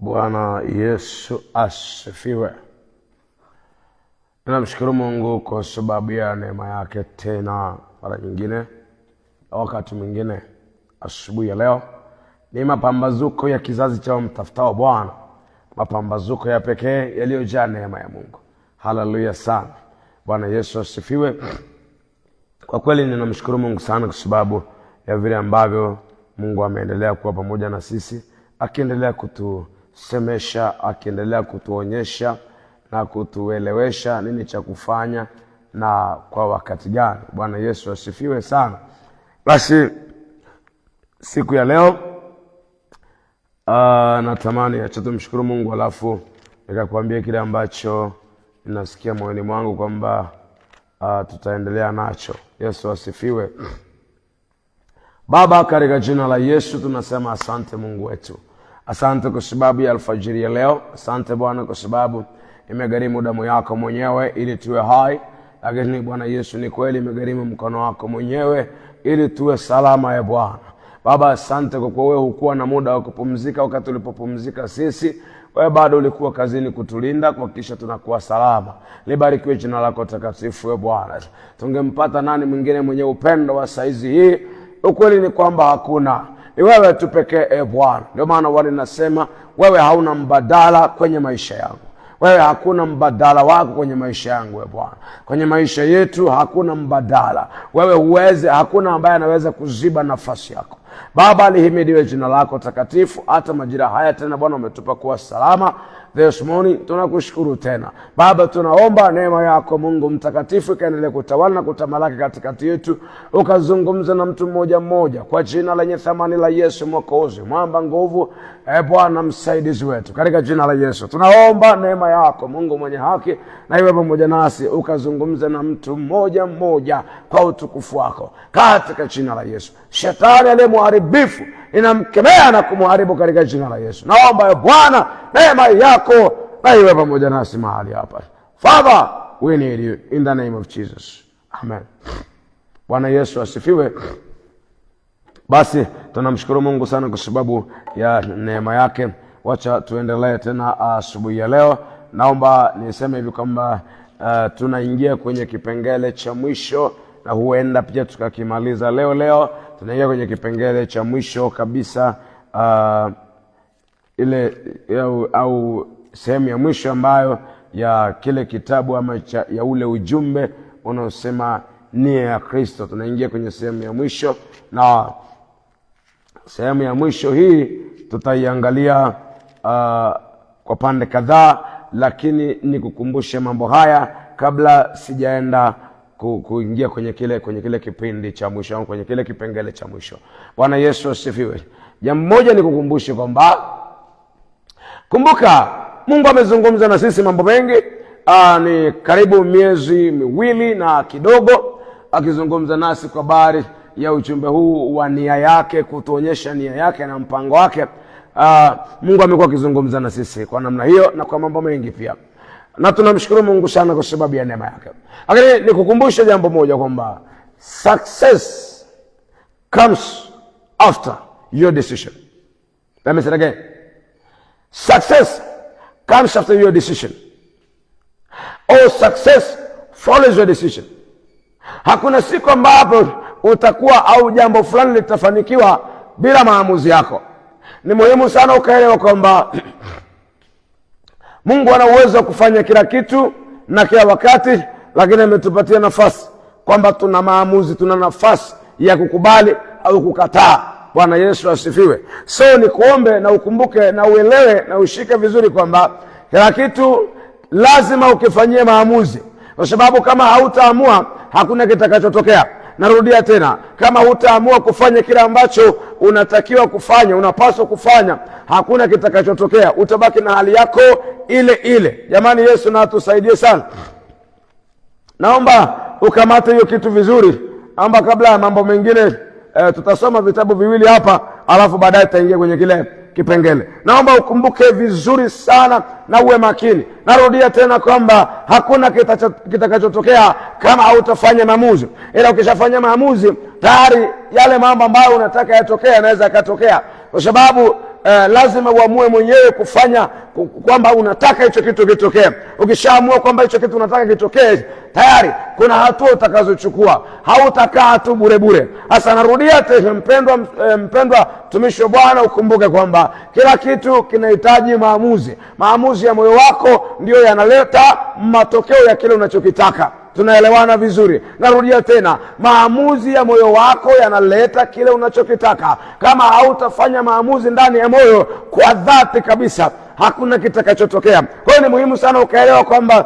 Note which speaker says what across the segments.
Speaker 1: Bwana Yesu asifiwe. Ninamshukuru Mungu kwa sababu ya neema yake tena mara nyingine na wakati mwingine. Asubuhi ya leo ni mapambazuko ya kizazi cha mtafutao Bwana, mapambazuko ya pekee yaliyojaa neema ya Mungu. Haleluya sana. Bwana Yesu asifiwe. Kwa kweli ninamshukuru Mungu sana kwa sababu ya vile ambavyo Mungu ameendelea kuwa pamoja na sisi, akiendelea kutusemesha, akiendelea kutuonyesha na kutuelewesha nini cha kufanya na kwa wakati gani. Bwana Yesu asifiwe sana. Basi siku ya leo natamani acha tumshukuru Mungu, alafu nikakwambia kile ambacho ninasikia moyoni mwangu kwamba tutaendelea nacho. Yesu asifiwe. Baba, katika jina la Yesu tunasema asante Mungu wetu. Asante kwa sababu ya alfajiri ya leo. Asante Bwana kwa sababu imegharimu damu yako mwenyewe ili tuwe hai. Lakini Bwana Yesu, ni kweli imegharimu mkono wako mwenyewe ili tuwe salama ya Bwana. Baba, asante kwa kuwa wewe hukuwa na muda wa kupumzika wakati ulipopumzika sisi. Wewe bado ulikuwa kazini kutulinda kuhakikisha tunakuwa salama. Libarikiwe jina lako takatifu ya Bwana. Tungempata nani mwingine mwenye upendo wa saizi hii? Ukweli ni kwamba hakuna. Ni wewe tu pekee Bwana. Ndio maana wale nasema wewe hauna mbadala kwenye maisha yangu. Wewe hakuna mbadala wako kwenye maisha yangu ya Bwana. Kwenye maisha yetu hakuna mbadala. Wewe hakuna ambaye anaweza kuziba nafasi yako. Baba, lihimidiwe jina lako takatifu. Hata majira haya tena Bwana umetupa kuwa salama this morning. Tunakushukuru tena Baba, tunaomba neema yako Mungu mtakatifu ikaendelee kutawala na kutamalaki katikati yetu, ukazungumza na mtu mmoja mmoja kwa jina lenye thamani la Yesu Mwokozi, mwamba nguvu, Bwana msaidizi wetu. Katika jina la Yesu tunaomba neema yako Mungu mwenye haki na iwe pamoja nasi, ukazungumza na mtu mmoja mmoja kwa utukufu wako, katika jina la Yesu. Shetani aliye muharibifu inamkemea na kumharibu katika jina la Yesu. Naomba Bwana neema yako na iwe pamoja nasi mahali hapa. Father, we need you in the name of Jesus. Amen. Bwana Yesu asifiwe. Basi tunamshukuru Mungu sana kwa sababu ya neema yake. Wacha tuendelee tena asubuhi ya leo. Naomba niseme hivi kwamba tunaingia kwenye kipengele cha mwisho, na huenda pia tukakimaliza leo. Tunaingia kwenye kipengele cha mwisho kabisa, au sehemu ya mwisho ambayo ya kile kitabu ama ya ule ujumbe unaosema nia ya Kristo. Tunaingia kwenye sehemu ya mwisho, na sehemu ya mwisho hii tutaiangalia kwa pande kadhaa, lakini nikukumbushe mambo haya kabla sijaenda kuingia kwenye kile kipindi cha mwisho au kwenye kile kipengele cha mwisho. Bwana Yesu asifiwe. Jambo moja nikukumbushe kwamba kumbuka Mungu amezungumza na sisi mambo mengi. Ni karibu miezi miwili na kidogo akizungumza nasi kwa habari ya ujumbe huu wa nia yake, kutuonyesha nia yake na mpango wake. Mungu amekuwa akizungumza na sisi kwa namna hiyo na kwa mambo mengi pia, na tunamshukuru Mungu sana kwa sababu ya neema yake. Lakini nikukumbushe jambo moja kwamba success comes after your decision. Let me say it again. Success comes after your decision. Or success follows your decision. Hakuna siku ambapo utakuwa au jambo fulani litafanikiwa bila maamuzi yako. Ni muhimu sana ukaelewa kwamba Mungu ana uwezo wa kufanya kila kitu na kila wakati, lakini ametupatia nafasi kwamba tuna maamuzi, tuna nafasi ya kukubali au kukataa. Bwana Yesu asifiwe. So ni kuombe na ukumbuke na uelewe na ushike vizuri kwamba kila kitu lazima ukifanyie maamuzi, kwa sababu kama hautaamua hakuna kitakachotokea. Narudia tena, kama hutaamua kufanya kile ambacho unatakiwa kufanya, unapaswa kufanya, hakuna kitakachotokea. Utabaki na hali yako ile ile. Jamani, Yesu na atusaidie sana. Naomba ukamate hiyo kitu vizuri. Naomba kabla ya mambo mengine tutasoma vitabu viwili hapa, alafu baadaye tutaingia kwenye kile kipengele. Naomba ukumbuke vizuri sana na uwe makini. Narudia tena kwamba hakuna kitakachotokea kama hautafanya maamuzi. Ila ukishafanya maamuzi, tayari yale mambo ambayo unataka yatokee yanaweza yakatokea, kwa sababu lazima uamue mwenyewe kufanya kwamba unataka hicho kitu kitokee. Ukishaamua kwamba hicho kitu unataka kitokee, tayari kuna hatua utakazochukua. Hautakaa tu bure bure. Sasa narudia tena, mpendwa mtumishi wa Bwana, ukumbuke kwamba kila kitu kinahitaji maamuzi. Maamuzi ya moyo wako ndio yanaleta matokeo ya kile unachokitaka. Tunaelewana vizuri? Narudia tena, maamuzi ya moyo wako yanaleta kile unachokitaka. Kama hautafanya maamuzi ndani ya moyo kwa dhati kabisa, hakuna kitakachotokea. Kwa hiyo ni muhimu sana ukaelewa kwamba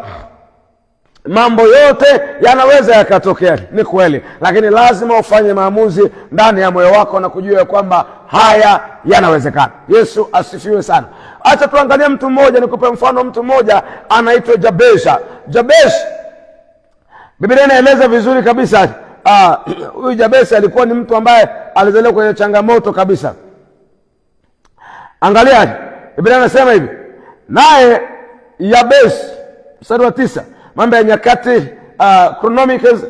Speaker 1: mambo yote yanaweza yakatokea, ni kweli, lakini lazima ufanye maamuzi ndani ya moyo wako na kujua kwamba haya yanawezekana. Yesu asifiwe sana. Acha tuangalie mtu mmoja, nikupe mfano. Mtu mmoja anaitwa Jabez. Biblia inaeleza vizuri kabisa. Huyu Jabez alikuwa ni mtu ambaye alizaliwa kwenye changamoto kabisa. Angalia, Biblia inasema hivi, naye Jabez, mstari wa 9, Mambo ya Nyakati, Chronicles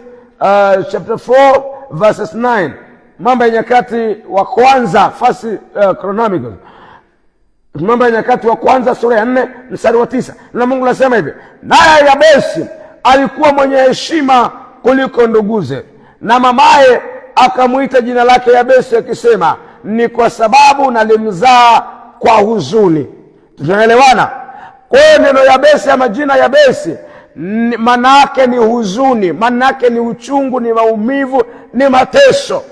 Speaker 1: chapter 4 verses 9. Mambo ya Nyakati wa kwanza, first Chronicles, Mambo ya Nyakati wa kwanza sura ya 4 mstari wa 9. Na Mungu anasema hivi, naye Jabez alikuwa mwenye heshima kuliko nduguze, na mamaye akamuita jina lake Yabesi akisema, ni kwa sababu nalimzaa kwa huzuni. Tunaelewana? Kwa hiyo neno Yabesi ama jina Yabesi maana yake ni huzuni, maana yake ni uchungu, ni maumivu, ni mateso.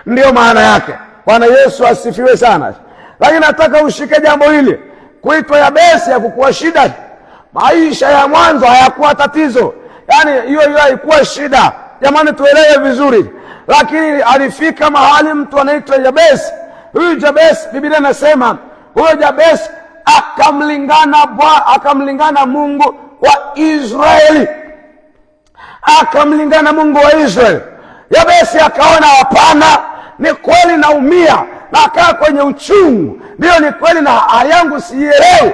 Speaker 1: Ndio maana yake. Bwana Yesu asifiwe sana. Lakini nataka ushike jambo hili. Kuitwa Yabesi hakukuwa shida. Maisha ya mwanzo hayakuwa tatizo. Yaani hiyo haikuwa shida. Jamani, tuelewe vizuri. Lakini alifika mahali mtu anaitwa Jabez. Huyu Jabez, Biblia inasema huyo Jabez akamlingana Mungu wa Israeli. Akamlingana Mungu wa Israeli. Jabez akaona, hapana, ni kweli naumia, nakaa kwenye uchungu. Ndio, ni kweli na hali yangu sielewi,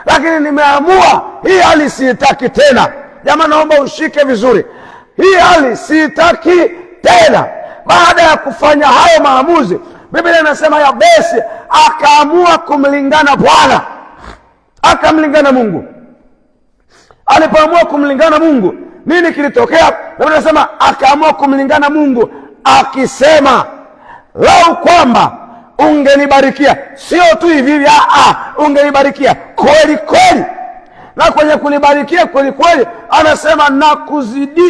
Speaker 1: lakini nimeamua hii hali siitaki tena. Jamani, naomba ushike vizuri. Hii hali siitaki tena. Baada ya kufanya hayo maamuzi, Biblia inasema Yabesi akaamua kumlingana Bwana, akamlingana Mungu. Alipoamua kumlingana Mungu, nini kilitokea? Biblia inasema akaamua kumlingana Mungu akisema, lau kwamba ungenibarikia, sio tu hivi, ungenibarikia kweli kweli. Na kwenye kunibarikia kweli kweli, anasema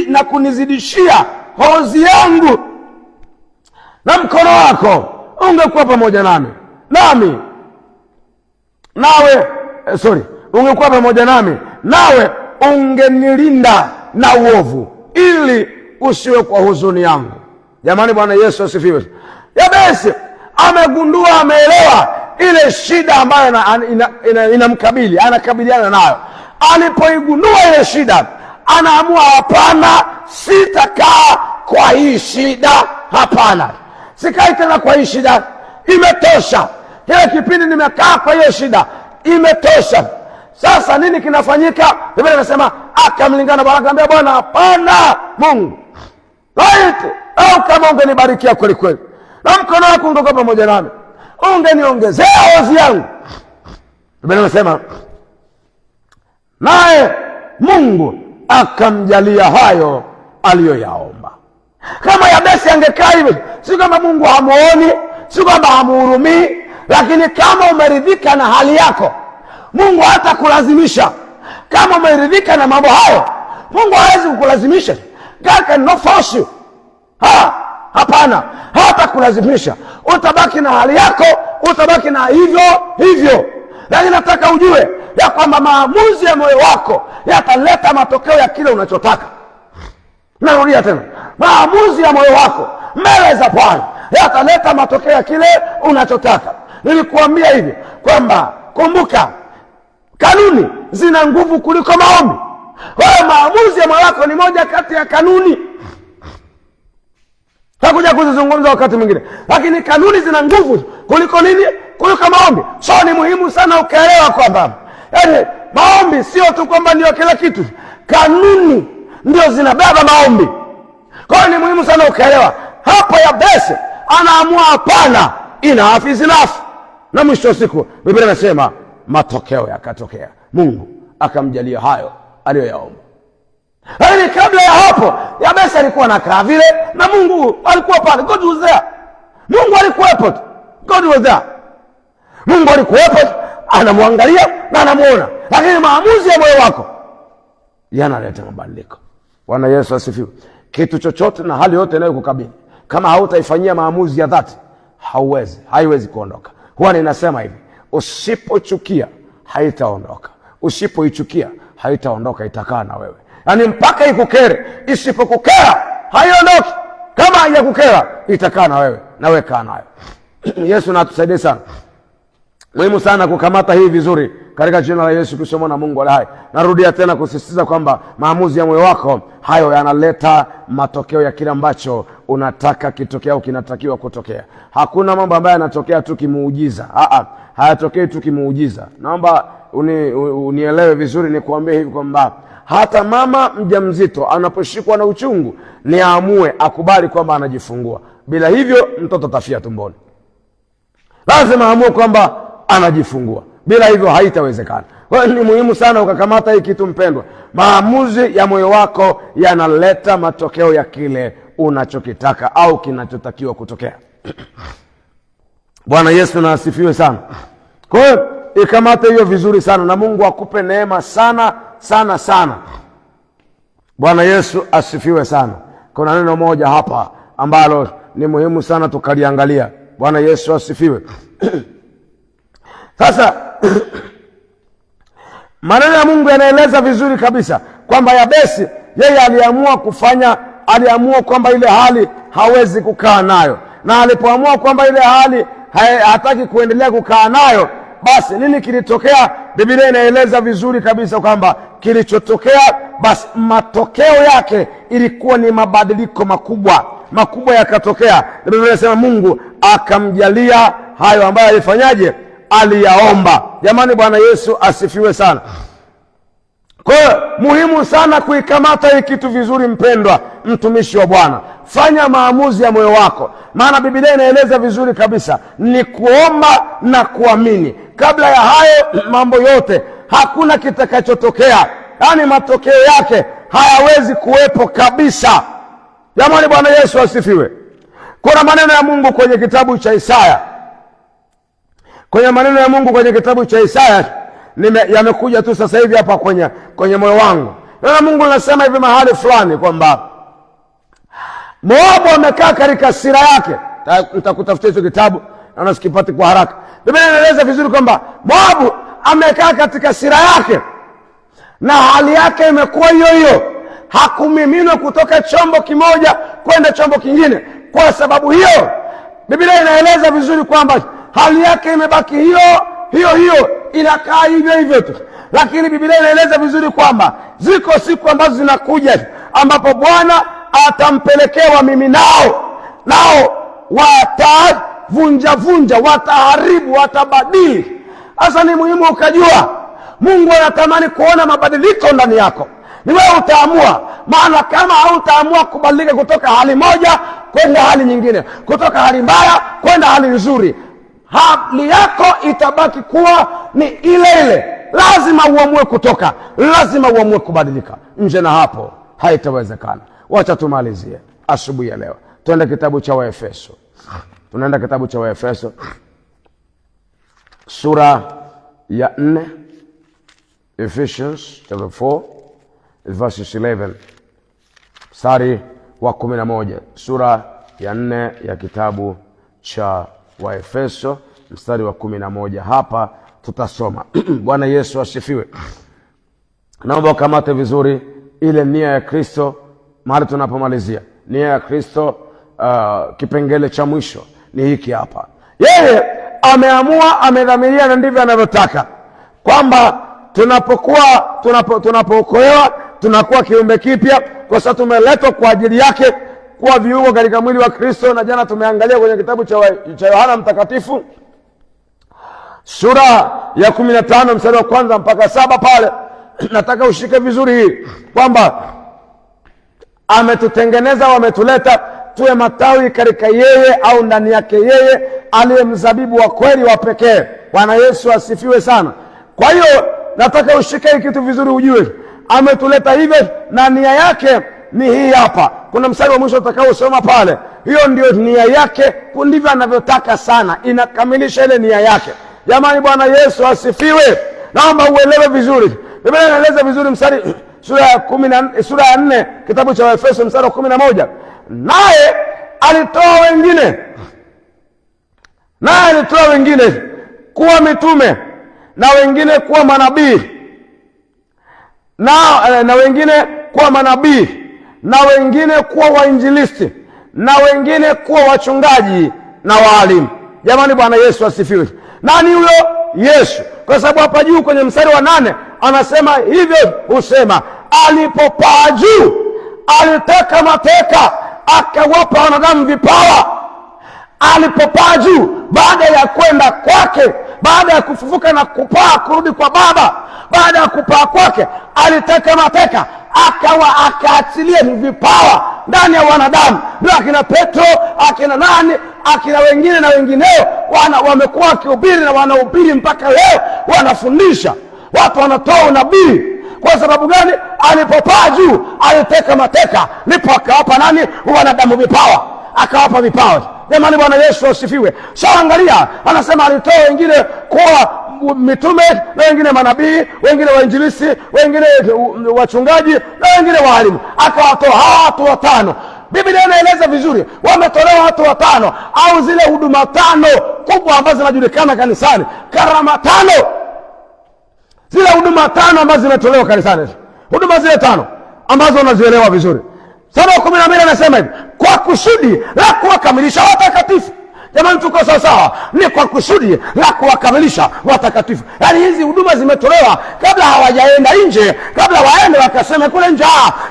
Speaker 1: na kunizidishia hozi yangu, na mkono wako ungekuwa pamoja ungekuwa pamoja nami, nawe ungenilinda na uovu, ili usiwe kwa huzuni yangu. Jamani, Bwana Yesu asifiwe. Yabesi amegundua, ameelewa ile shida ambayo inamkabili, anakabiliana nayo. Alipoigundua ile shida, anaamua, hapana, sitakaa kwa hii shida. Hapana, sikai tena kwa hii shida, imetosha. Kile kipindi nimekaa kwa hiyo shida, imetosha. Sasa nini kinafanyika? Biblia inasema akamlingana Bwana, akamwambia Bwana, hapana Mungu, au kama ungenibarikia kweli kweli, na mkono wako ungekuwa pamoja nami, ungeniongezea hozi yangu. Biblia inasema naye Mungu akamjalia hayo aliyoyaomba. Kama Yabesi angekaa hivi, si kama Mungu hamuoni, si kwamba hamuhurumii, lakini kama umeridhika na hali yako, Mungu hata kulazimisha. Kama umeridhika na mambo hayo, Mungu hawezi kukulazimisha. God cannot force you. Hapana, hata kulazimisha. Utabaki na hali yako, utabaki na hivyo. Lakini nataka ujue ya kwamba maamuzi ya moyo wako yataleta matokeo ya kile unachotaka. Narudia tena, maamuzi ya moyo wako mbele za Bwana yataleta matokeo ya kile unachotaka. Nilikuambia hivi kwamba, kumbuka, kanuni zina nguvu kuliko maombi. Kwa hiyo maamuzi ya moyo wako ni moja kati ya kanuni. Takuja kuzizungumza wakati mwingine, lakini kanuni zina nguvu kuliko nini? Kuliko maombi. So ni muhimu sana ukaelewa kwamba maombi sio tu kwamba ndio kila kitu, kanuni ndio zinabeba maombi. Kwa hiyo ni muhimu sana ukaelewa. Hapa Yabesi anaamua, hapana, enough is enough. Na mwisho wa siku Biblia inasema matokeo yakatokea, Mungu akamjalia hayo aliyoyaomba. Lakini kabla ya hapo, Yabesi alikuwa anakaa vile na Mungu alikuwa pale. God was there. Mungu alikuwepo. God was there. Mungu alikuwepo, anamwangalia na anamuona. Lakini maamuzi ya moyo wako yanaleta mabadiliko. Bwana Yesu asifiwe. Kitu chochote na hali yote inayokukabili, kama hautaifanyia maamuzi ya dhati, haiwezi kuondoka. Huwa ninasema hivi, usipochukia haitaondoka. Usipoichukia haitaondoka, itakaa na wewe. Yaani mpaka ikukere. Isipokukera haiondoki. Kama haijakukera itakaa na wewe, na wewe kaa nayo. Yesu na atusaidie sana. Muhimu sana kukamata hii vizuri katika jina la Yesu Kristo mwana Mungu aliye hai. Narudia tena kusisitiza kwamba maamuzi ya moyo wako hayo yanaleta matokeo ya kile ambacho unataka kitokea au kinatakiwa kutokea. Hakuna mambo ambayo yanatokea tu kimuujiza. Hayatokei tu kimuujiza. Naomba unielewe vizuri, nikuambie hivi kwamba hata mama mjamzito anaposhikwa na uchungu ni aamue akubali kwamba anajifungua. Bila hivyo mtoto atafia tumboni. Lazima aamue kwamba anajifungua. Bila hivyo haitawezekana. Kwa hiyo ni muhimu sana ukakamata hii kitu mpendwa. Maamuzi ya moyo wako yanaleta matokeo ya kile unachokitaka au kinachotakiwa kutokea. Bwana Yesu na asifiwe sana. Kwa hiyo ikamate hiyo vizuri sana, na Mungu akupe neema sana sana sana. Bwana Yesu asifiwe sana. Kuna neno moja hapa ambalo ni muhimu sana tukaliangalia. Bwana Yesu asifiwe. Sasa maneno ya Mungu yanaeleza vizuri kabisa kwamba Yabesi yeye aliamua kwamba ile hali hawezi kukaa nayo, na alipoamua kwamba ile hali hataki kuendelea kukaa nayo, basi nini kilitokea? Biblia inaeleza vizuri kabisa kwamba kilichotokea, basi matokeo yake ilikuwa ni mabadiliko makubwa yakatokea. Biblia inasema Mungu akamjalia hayo ambayo alifanyaje? Aliyaomba. Jamani, Bwana Yesu asifiwe sana. Kwa hiyo muhimu sana kuikamata hii kitu vizuri mpendwa, mtumishi wa Bwana. Fanya maamuzi ya moyo wako, maana Biblia inaeleza vizuri kabisa ni kuomba na kuamini. Kabla ya hayo mambo yote hakuna kitakachotokea, yaani matokeo yake hayawezi kuwepo kabisa. Jamani, Bwana Yesu asifiwe. Kuna maneno ya Mungu kwenye kitabu cha Isaya. Kwenye maneno ya Mungu kwenye kitabu cha Isaya yamekuja tu sasa hivi hapa kwenye moyo wangu. Na Mungu anasema hivi mahali fulani kwamba Moabu amekaa katika hasira yake. Nitakutafutia hicho kitabu na nasikipati kwa haraka. Biblia inaeleza vizuri kwamba Moabu amekaa katika hasira yake na hali yake imekuwa hiyo hiyo. Hakumiminwa kutoka chombo kimoja kwenda chombo kingine. Kwa sababu hiyo Biblia inaeleza vizuri kwamba hali yake imebaki hiyo, inakaa hivyo tu. Lakini Biblia inaeleza vizuri kwamba ziko siku ambazo zinakuja ambapo Bwana atampelekea wamiminao, nao watavunja, wataharibu, watabadili. Sasa ni muhimu ukajua Mungu anatamani kuona mabadiliko ndani yako. Ni wewe utaamua, maana kama hautaamua kubadilika kutoka hali moja kwenda hali nyingine, kutoka hali mbaya kwenda hali nzuri, hali yako itabaki kuwa ni ile. Lazima uamue kutoka, lazima uamue kubadilika. Nje na hapo haitawezekana. Wacha tumalizie asubuhi ya leo. Tuende kitabu cha Waefeso. Tunaenda kitabu cha Waefeso sura ya 4, Ephesians chapter 4 verse 11, mstari wa 11. Sura ya 4 ya kitabu cha Waefeso mstari wa 11. Hapa tutasoma. Bwana Yesu asifiwe. Naomba ukamate vizuri ile nia ya Kristo mahali tunapomalizia. Nia ya Kristo, kipengele cha mwisho ni hiki hapa. Yeye ameamua, amedhamiria, na ndivyo anavyotaka kwamba tunapookolewa tunakuwa kiumbe kipya, kwa sababu tumeletwa kwa ajili yake kuwa viungo katika mwili wa Kristo. Na jana tumeangalia kwenye kitabu cha Yohana Mtakatifu sura ya 15 mstari wa 1 mpaka 7 pale. Nataka ushike vizuri hii kwamba ametutengeneza, wametuleta tuwe matawi katika yeye au ndani yake yeye aliye mzabibu wa kweli wa pekee. Bwana Yesu asifiwe sana. Kwa hiyo nataka ushike kitu vizuri, ujue ametuleta hivyo na nia yake ni hii hapa. Kuna mstari wa mwisho utakaosoma pale, hiyo ndio nia yake, ndivyo anavyotaka sana, inakamilisha ile nia yake. Jamani, Bwana Yesu asifiwe. Naomba uelewe vizuri. Biblia inaeleza vizuri mstari sura ya 4 kitabu cha Efeso mstari wa 11. Naye alitoa wengine kuwa mitume, na wengine kuwa manabii, na wengine kuwa manabii, na wengine kuwa wainjilisti, na wengine kuwa wachungaji na waalimu. Jamani, Bwana Yesu asifiwe. Nani huyo? Yesu. Kwa sababu hapa juu kwenye mstari wa 8 anasema hivyo, husema alipopaa juu aliteka mateka akawapa wanadamu vipawa. Alipopaa juu, baada ya kwenda kwake, baada ya kufufuka na kupaa kurudi kwa Baba, baada ya kupaa kwake aliteka mateka akaachilia vipawa ndani ya wanadamu. Ndio akina Petro, akina nani, akina wengine na wengineo wamekuwa wakihubiri na wanahubiri mpaka leo, wanafundisha watu, wanatoa unabii. Kwa sababu gani? Alipopaa juu aliteka mateka, ndipo akawapa nani? Wanadamu vipawa, akawapa vipawa. Jamani, Bwana Yesu asifiwe. Sasa angalia, anasema alitoa wengine kuwa mitume, na wengine manabii, wengine wainjilisti, wengine wachungaji, na wengine waalimu. Akawatoa hawa watu 5. Biblia inaeleza vizuri, wametolewa watu 5 au zile huduma 5 kubwa ambazo zinajulikana kanisani, karama 5. Zile huduma 5 ambazo zimetolewa kanisani, huduma zile 5 ambazo unazielewa vizuri. Sura ya 12 anasema hivi, kwa kusudi la kuwakamilisha watakatifu. Jamani, tuko sawa sawa? Ni kwa kusudi la kuwakamilisha watakatifu. Yaani hizi huduma zimetolewa kabla hawajaenda nje, kabla waende wakaseme kule nje.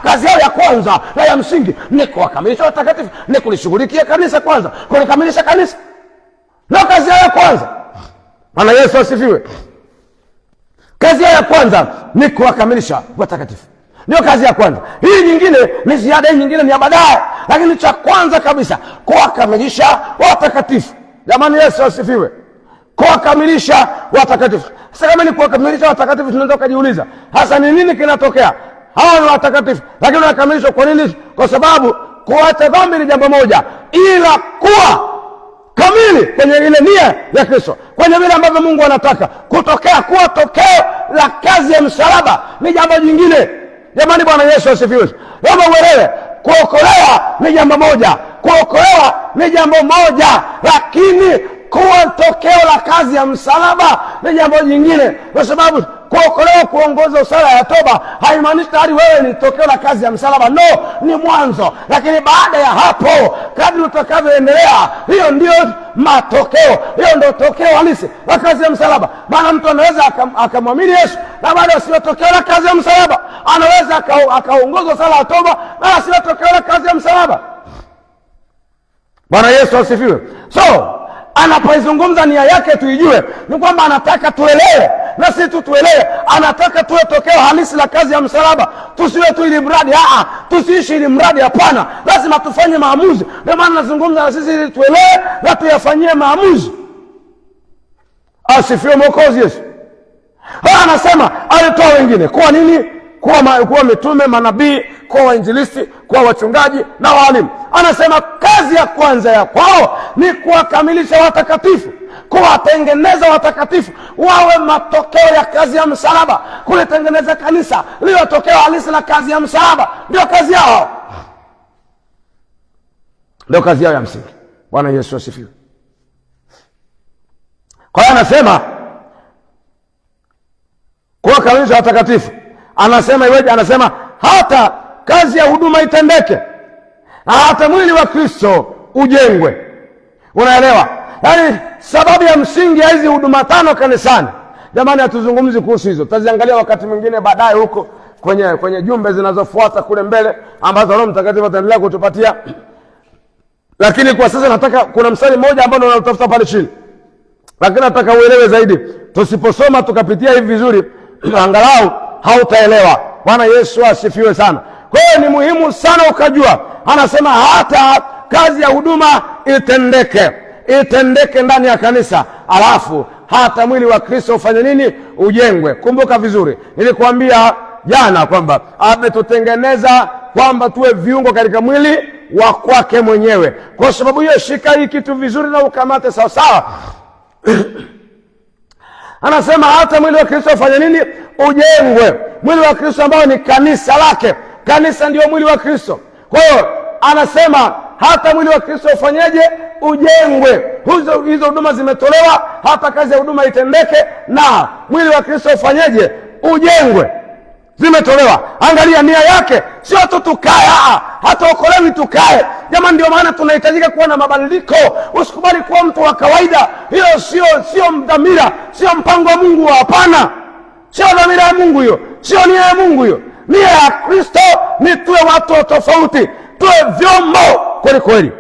Speaker 1: Kazi yao ya kwanza na ya msingi ni kuwakamilisha watakatifu, ni kulishughulikia kanisa kwanza, kulikamilisha kanisa. Ndio kazi yao ya kwanza. Bwana Yesu asifiwe. Kazi yao ya kwanza ni kuwakamilisha watakatifu. Ndio kazi ya kwanza. Hii nyingine ni ziada, hii nyingine ni ya baadaye, lakini cha kwanza kabisa kuwakamilisha watakatifu. Jamani, Yesu asifiwe. Kuwakamilisha watakatifu. Sasa kama ni kuwakamilisha watakatifu, tunaweza kujiuliza hasa ni nini kinatokea? Hawa ni watakatifu, lakini wanakamilishwa kwa nini? Kwa sababu kuacha dhambi ni jambo moja, ila kuwa kamili kwenye ile nia ya Kristo, kwenye vile ambavyo Mungu anataka kutokea, kuwa tokeo la kazi ya msalaba ni jambo jingine. Jamani, Bwana Yesu asifiwe. Wewe uelewe, kuokolewa ni jambo moja, kuokolewa ni jambo moja, lakini kuwa tokeo la kazi ya msalaba ni jambo jingine. Kwa sababu kuokolewa, kuongoza sala ya toba haimaanishi tayari wewe ni tokeo la kazi ya msalaba. No, ni mwanzo, lakini baada ya hapo, kadri utakavyoendelea, hiyo ndio matokeo, hiyo ndio tokeo halisi la kazi ya msalaba. Maana mtu anaweza akamwamini Yesu na bado sio tokeo la kazi ya msalaba. Anaweza akaongoza sala ya toba na sio tokeo la kazi ya msalaba. Bwana Yesu asifiwe. So anapoizungumza nia yake tuijue, ni kwamba anataka tuelewe, na si tu tuelewe, anataka tuwe tokeo halisi la kazi ya msalaba. Tusiwe tu ili mradi, tusiishi ili mradi, hapana. Lazima tufanye maamuzi. Ndio maana nazungumza na sisi ili tuelewe na tuyafanyie maamuzi. Asifiwe Mwokozi Yesu. Anasema alitoa wengine kuwa nini? Kuwa mitume, manabii, kuwa wainjilisti, kuwa wachungaji na waalimu. Anasema kazi ya kwanza ya kwao ni kuwakamilisha watakatifu, kuwatengeneza watakatifu wawe matokeo ya kazi ya msalaba, kulitengeneza kanisa liwe tokeo halisi la kazi ya msalaba. Ndio kazi yao, ndio kazi yao ya msingi. Bwana Yesu asifiwe. Kwa hiyo anasema kuwakamilisha watakatifu. Anasema iweje? Anasema hata kazi ya huduma itendeke, na hata mwili wa Kristo ujengwe. Unaelewa? Yaani sababu ya msingi ya hizi huduma 5 kanisani. Jamani, hatuzungumzi kuhusu hizo, tutaziangalia wakati mwingine baadaye huko kwenye jumbe zinazofuata kule mbele, ambazo Roho Mtakatifu ataendelea kutupatia. Lakini kwa sasa nataka, kuna mstari mmoja ambao unatafuta pale chini, lakini nataka uelewe zaidi. Tusiposoma tukapitia hivi vizuri, angalau hautaelewa. Bwana Yesu asifiwe sana. Kwa hiyo ni muhimu sana ukajua. Anasema hata kazi ya huduma itendeke ndani ya kanisa, alafu hata mwili wa Kristo ufanye nini? Ujengwe. Kumbuka vizuri, nilikuambia jana kwamba ametutengeneza kwamba tuwe viungo katika mwili wa kwake mwenyewe. Kwa sababu hiyo, shika hii kitu vizuri na ukamate sawa sawa. Anasema hata mwili wa Kristo ufanye nini? Ujengwe. Mwili wa Kristo ambao ni kanisa lake. Kanisa ndio mwili wa Kristo. Kwa hiyo anasema hata mwili wa Kristo ufanyeje? Ujengwe. Hizo huduma zimetolewa, hata kazi ya huduma itendeke na mwili wa Kristo ufanyeje? Ujengwe. Zimetolewa. Angalia nia yake, sio tu tukae, hata okolewi tukae. Jamani, ndio maana tunahitajika kuwa na mabadiliko. Usikubali kuwa mtu wa kawaida. Hiyo sio dhamira, sio mpango wa Mungu. Hapana, sio dhamira ya Mungu hiyo, sio nia ya Mungu hiyo. Nia ya Kristo ni tuwe watu tofauti, tuwe vyombo kweli kweli.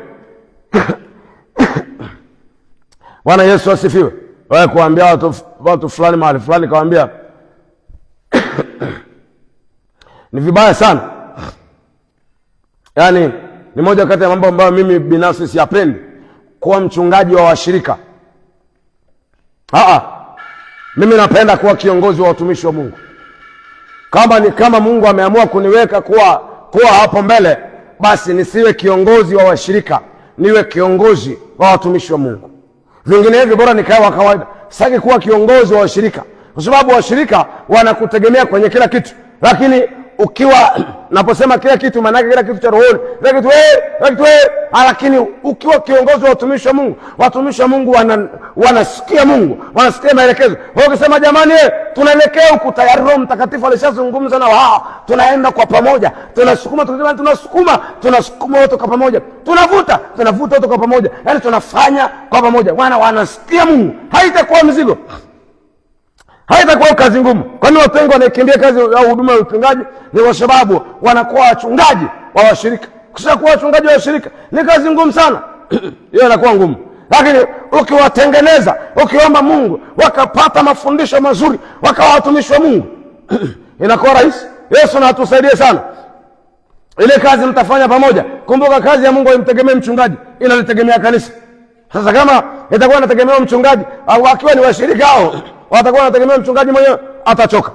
Speaker 1: Bwana Yesu asifiwe. Wewe kuambia watu fulani mahali fulani, kawaambia ni vibaya sana. Yaani ni moja kati ya mambo ambayo mimi binafsi siyapendi, kuwa mchungaji wa washirika. Mimi napenda kuwa kiongozi wa watumishi wa Mungu. Kama Mungu ameamua kuniweka kuwa hapo mbele, basi nisiwe kiongozi wa washirika, niwe kiongozi wa watumishi wa Mungu. Vinginevyo bora nikae wa kawaida. Sitaki kuwa kiongozi wa washirika, kwa sababu washirika wanakutegemea kwenye kila kitu. Lakini ukiwa naposema kila kitu, maana kila kitu cha rohoni, kila kitu lakini ukiwa kiongozi wa watumishi wa Mungu, watumishi wa Mungu wanasikia Mungu, wanasikia maelekezo. Kwa hiyo ukisema jamani, tunaelekea huku, tayari Roho Mtakatifu alishazungumza na wao, tunaenda kwa pamoja, tunasukuma wote kwa pamoja, tunavuta wote kwa pamoja, yaani tunafanya kwa pamoja. Wanasikia Mungu, haitakuwa mzigo, haitakuwa kazi ngumu. Kwani watu wengi wanaikimbia kazi ya huduma ya uchungaji? Ni kwa sababu wanakuwa wachungaji wa washirika. Kisha kuwa wachungaji wa washirika ni kazi ngumu sana. Hiyo inakuwa ngumu. Lakini ukiwatengeneza, ukiomba Mungu, wakapata mafundisho mazuri, wakawa watumishi wa Mungu, inakuwa rahisi. Yesu na atusaidie sana. Ile kazi mtafanya pamoja. Kumbuka, kazi ya Mungu haimtegemei mchungaji, inalitegemea kanisa. Sasa kama itakuwa inategemea mchungaji, au akiwa ni washirika hao watakuwa wanategemea mchungaji mwenyewe, atachoka.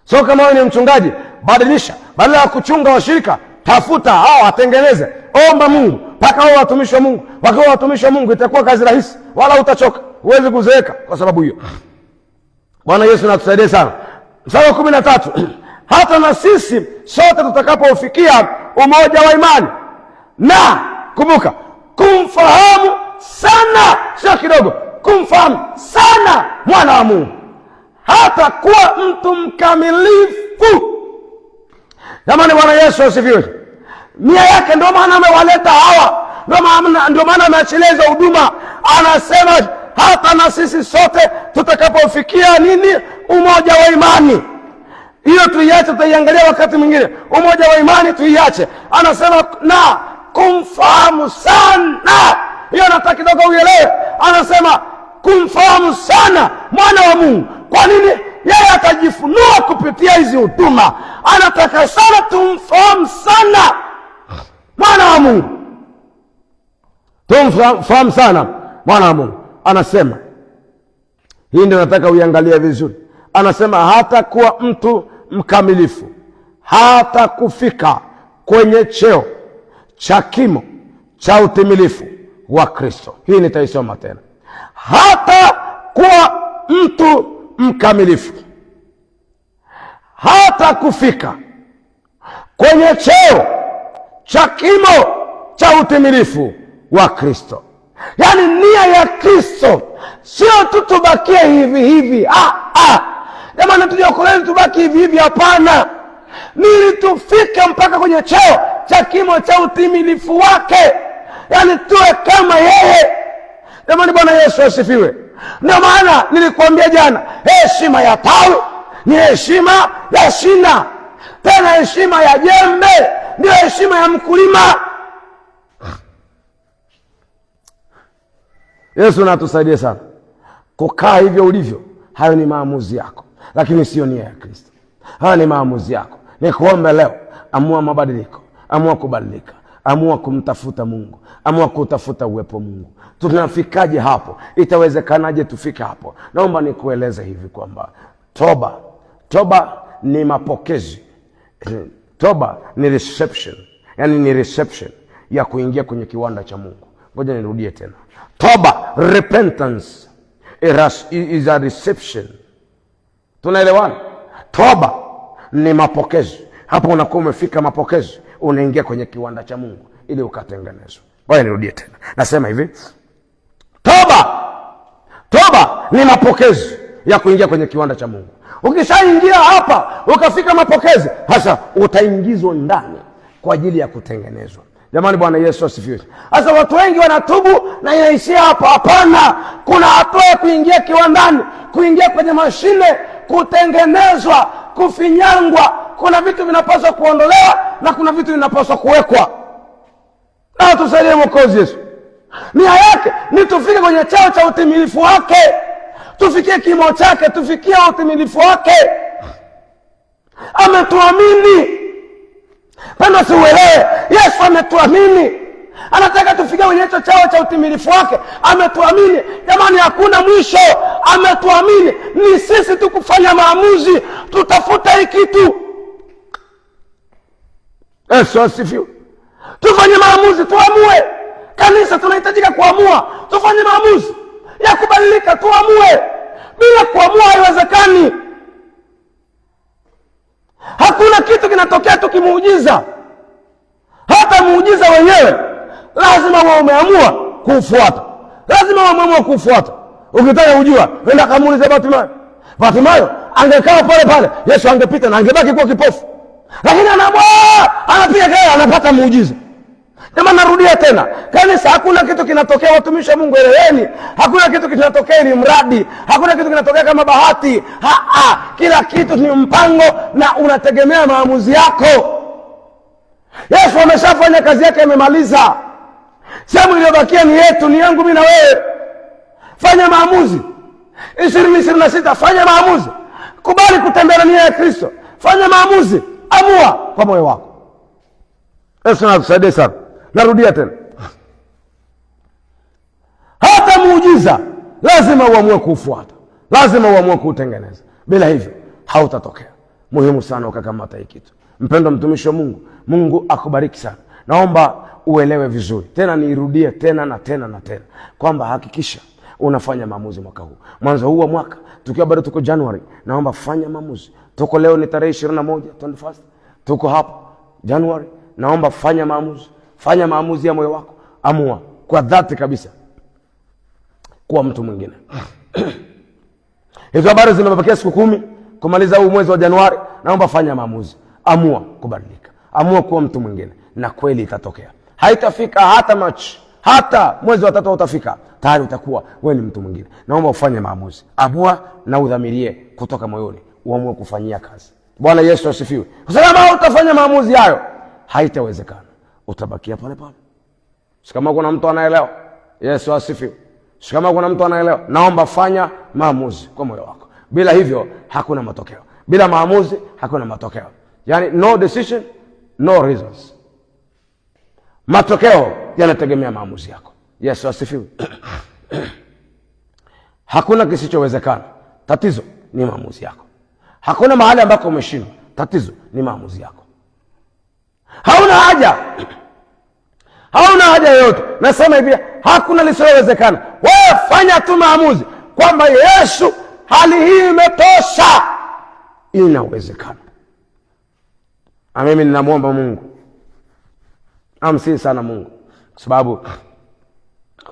Speaker 1: So kama wewe ni mchungaji, badilisha. Badala ya kuchunga washirika, tafuta hao watengeneze. Omba Mungu mpaka hao watumishi wa Mungu. Wakiwa watumishi wa Mungu itakuwa kazi rahisi, wala utachoka. Huwezi kuzeeka kwa sababu hiyo. Bwana Yesu natusaidie sana. Mstari wa 13. Hata na sisi sote tutakapofikia umoja wa imani na, kumbuka, kumfahamu sana, sio kidogo, kumfahamu sana mwana wa Mungu, hata kuwa mtu mkamilifu. Jamani, Bwana Yesu asifiwe. Nia yake, ndio maana amewaleta hawa, ndio maana ameachiliza huduma. Anasema hata na sisi sote tutakapofikia nini? Umoja wa imani. Hiyo tuiache, tutaiangalia wakati mwingine. Umoja wa imani tuiache. Anasema na kumfahamu sana. Hiyo nataka kidogo uelewe. Anasema kumfahamu sana mwana wa Mungu. Kwa nini? Yeye atajifunua kupitia hizi huduma. Anataka sana tumfahamu sana mwana wa Mungu. Tumfahamu sana mwana wa Mungu. Anasema hii ndio nataka uiangalie vizuri. Anasema hata kuwa mtu mkamilifu, hata kufika kwenye cheo cha kimo cha utimilifu wa Kristo. Hii nitaisoma tena. Hata kuwa mtu mkamilifu, hata kufika kwenye cheo cha kimo cha utimilifu wa Kristo. Yaani nia ya Kristo sio tu tubakie hivi hivi. Jamani, tuliokolewa tubaki hivi hivi? Hapana. Nili tufike mpaka kwenye cheo cha kimo cha utimilifu wake, yaani tuwe kama yeye. Jamani, Bwana Yesu asifiwe. Ndio maana nilikuambia jana, heshima ya tawi ni heshima ya shina, tena heshima ya jembe ndio heshima ya mkulima. Yesu natusaidie sana. Kukaa hivyo ulivyo, hayo ni maamuzi yako, lakini sio nia ya Kristo. Hayo ni maamuzi yako. Nikuombe leo, amua mabadiliko, amua kubadilika, Amua kumtafuta Mungu, amua kutafuta uwepo Mungu. Tunafikaje hapo? Itawezekanaje tufike hapo? Naomba nikueleze hivi kwamba toba ni mapokezi. Toba ni reception, yani ni reception ya kuingia kwenye kiwanda cha Mungu. Ngoja nirudie tena. Toba, repentance, is a reception. Tunaelewana? Toba ni mapokezi. Hapo unakuwa umefika mapokezi, unaingia kwenye kiwanda cha Mungu ili ukatengenezwe. Ngoja nirudie tena. Nasema hivi, toba ni mapokezi ya kuingia kwenye kiwanda cha Mungu. Ukishaingia hapa ukafika mapokezi, hasa utaingizwa ndani kwa ajili ya kutengenezwa. Jamani, Bwana Yesu asifiwe. Sasa watu wengi wanatubu na inaishia hapa. Hapana, kuna hatua ya kuingia kiwandani, kuingia kwenye mashine, kutengenezwa, kufinyangwa. Kuna vitu vinapaswa kuondolewa na kuna vitu vinapaswa kuwekwa. Na tusaidie Mwokozi Yesu. Nia yake ni tufike kwenye chao cha utimilifu wake, tufikie kimo chake, tufikie utimilifu wake. Ametuamini. Pendo, siuelewe. Yesu ametuamini, anataka tufike kwenye hicho chao cha utimilifu wake. Ametuamini jamani, hakuna mwisho. Ametuamini, ni sisi tu kufanya maamuzi, tutafuta hii kitu. Yesu asifiwe. Tufanye maamuzi, tuamue. Kanisa tunahitajika kuamua, tufanye maamuzi ya kubadilika, tuamue. Bila kuamua haiwezekani. Hakuna kitu kinatokea tu kimuujiza. Hata muujiza wenyewe lazima wewe umeamua kuufuata. Lazima wewe umeamua kuufuata. Ukitaka kujua, nenda kamuulize Bartimayo angekaa pale pale, Yesu angepita na angebaki kuwa kipofu. Lakini anaamua, anapiga kelele, anapata muujiza. Jamani, narudia tena. Kanisa, hakuna kitu kinatokea, watumishi wa Mungu eleweni. Hakuna kitu kinatokea ni mradi. Hakuna kitu kinatokea kama bahati. Kila kitu ni mpango na unategemea maamuzi yako. Yesu ameshafanya kazi yake, amemaliza. Sehemu iliyobakia ni yetu, ni yangu mimi na wewe. Fanya maamuzi. 2026 fanya maamuzi. Kubali kutembea na nia ya Kristo. Fanya maamuzi. Amua kwa moyo wako. Yesu anakusaidia sana. Narudia tena. Hata muujiza lazima uamue kuufuata. Lazima uamue kuutengeneza. Bila hivyo hautatokea. Muhimu sana ukakamata hii kitu. Mpendwa mtumishi wa Mungu, Mungu akubariki sana. Naomba uelewe vizuri. Tena niirudie tena na tena na tena kwamba hakikisha unafanya maamuzi mwaka huu. Mwanzo huu wa mwaka, tukiwa bado tuko Januari, naomba fanya maamuzi. Tuko leo ni tarehe 21, 21st. Tuko hapa Januari. Naomba fanya maamuzi. Fanya maamuzi ya moyo wako. Amua kwa dhati kabisa kuwa mtu mwingine. Hizo habari zimebakia siku 10 kumaliza huu mwezi wa Januari. Naomba fanya maamuzi. Amua kubadilika. Amua kuwa mtu mwingine na kweli itatokea. Haitafika hata Machi, hata mwezi wa 3 utafika, tayari utakuwa wewe ni mtu mwingine. Naomba ufanye maamuzi. Amua na udhamirie kutoka moyoni. Uamue kufanyia kazi. Bwana Yesu asifiwe. Kwa sababu utafanya maamuzi hayo, haitawezekana. Utabakia pale pale. Kama kuna mtu anaelewa. Yesu asifiwe. Kama kuna mtu anaelewa, naomba fanya maamuzi kwa moyo wako. Bila hivyo hakuna matokeo. Bila maamuzi hakuna matokeo. Yani no decision, no results. Matokeo yanategemea maamuzi yako. Yesu asifiwe. Hakuna kisichowezekana. Tatizo ni maamuzi yako. Hakuna mahali ambako umeshindwa. Tatizo ni maamuzi yako. Hauna haja yoyote. Nasema hivi, hakuna lisilowezekana. Wewe fanya tu maamuzi kwamba Yesu, hali hii imetosha. Inawezekana. Na mimi ninamwomba Mungu, amsihi sana Mungu, kwa sababu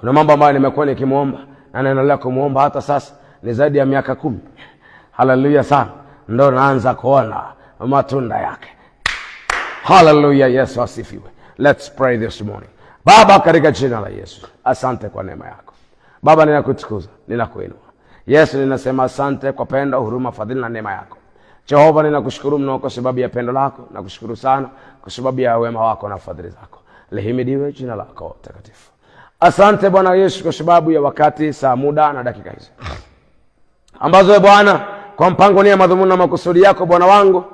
Speaker 1: kuna mambo ambayo nimekuwa nikimuomba na naendelea kumuomba hata sasa. Ni zaidi ya miaka 10. Haleluya sana. Ndio naanza kuona matunda yake. Haleluya, Yesu asifiwe. Let's pray this morning. Baba, katika jina la Yesu, asante kwa neema yako. Baba, ninakutukuza, ninakuinua. Yesu, ninasema asante kwa pendo, huruma, fadhili na neema yako. Jehova, ninakushukuru mno kwa sababu ya pendo lako. Nakushukuru sana kwa sababu ya wema wako na fadhili zako. Lihimidiwe jina lako takatifu. Asante Bwana Yesu kwa sababu ya wakati, saa, muda na dakika hizi ambazo Bwana kwa mpango, nia, madhumuni na makusudi yako Bwana wangu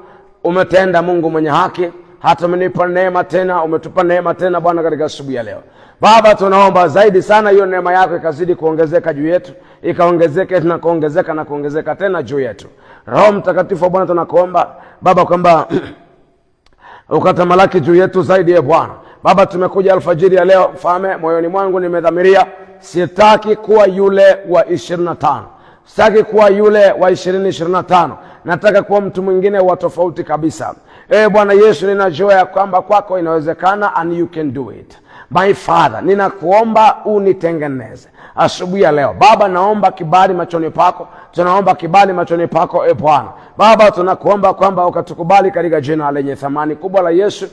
Speaker 1: umetenda. Mungu mwenye haki, hata umenipa neema tena, umetupa neema tena Bwana katika asubuhi ya leo. Baba, tunaomba zaidi sana hiyo neema yako ikazidi kuongezeka juu yetu, ikaongezeke na kuongezeka na kuongezeka tena juu yetu. Roho Mtakatifu Bwana, tunakuomba Baba kwamba ukatamalaki juu yetu zaidi ya Bwana. Baba, tumekuja alfajiri ya leo Mfalme, moyoni mwangu nimedhamiria sitaki kuwa yule wa 25. Sitaki kuwa yule wa 2025. Nataka kuwa mtu mwingine wa tofauti kabisa. Bwana Yesu, ninajua ya kwamba kwako inawezekana, and you can do it. My Father, ninakuomba unitengeneze asubuhi ya leo. Baba, naomba kibali machoni pako. Tunaomba kibali machoni pako Bwana. Baba, tunakuomba kwamba ukatukubali katika jina lenye thamani kubwa la Yesu